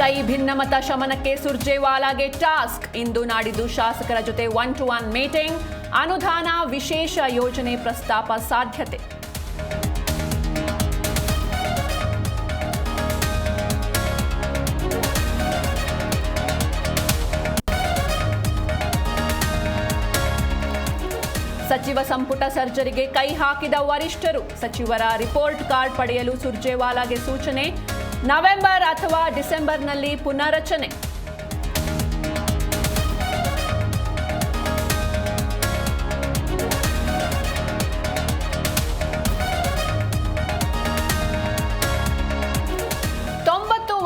ಕೈ ಭಿನ್ನಮತ ಶಮನಕ್ಕೆ ಸುರ್ಜೇವಾಲಾಗೆ ಟಾಸ್ಕ್. ಇಂದು ನಾಡಿದ್ದು ಶಾಸಕರ ಜೊತೆ 1-to-1 ಮೀಟಿಂಗ್. ಅನುದಾನ ವಿಶೇಷ ಯೋಜನೆ ಪ್ರಸ್ತಾಪ ಸಾಧ್ಯತೆ. ಸಚಿವ ಸಂಪುಟ ಸರ್ಜರಿಗೆ ಕೈ ಹಾಕಿದ ವರಿಷ್ಠರು. ಸಚಿವರ ರಿಪೋರ್ಟ್ ಕಾರ್ಡ್ ಪಡೆಯಲು ಸುರ್ಜೇವಾಲಾಗೆ ಸೂಚನೆ. ನವೆಂಬರ್ ಅಥವಾ ಡಿಸೆಂಬರ್ನಲ್ಲಿ ಪುನರಚನೆ.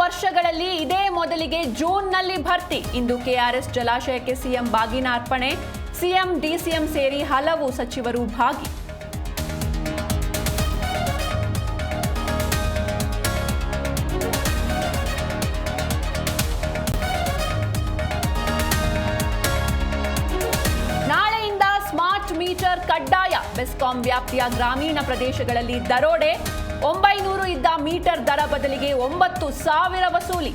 ವರ್ಷಗಳಲ್ಲಿ ಇದೇ ಮೊದಲಿಗೆ ಜೂನ್ನಲ್ಲಿ ಭರ್ತಿ. ಇಂದು ಕೆಆರ್ಎಸ್ ಜಲಾಶಯಕ್ಕೆ ಸಿಎಂ ಬಾಗಿನ ಅರ್ಪಣೆ. ಸಿಎಂ ಡಿಸಿಎಂ ಸೇರಿ ಹಲವು ಸಚಿವರು ಭಾಗಿ. ನಾಳೆಯಿಂದ ಸ್ಮಾರ್ಟ್ ಮೀಟರ್ ಕಡ್ಡಾಯ. ಬೆಸ್ಕಾಂ ವ್ಯಾಪ್ತಿಯ ಗ್ರಾಮೀಣ ಪ್ರದೇಶಗಳಲ್ಲಿ ದರೋಡೆ. 900 ಇದ್ದ ಮೀಟರ್ ದರ ಬದಲಿಗೆ 9,000 ವಸೂಲಿ.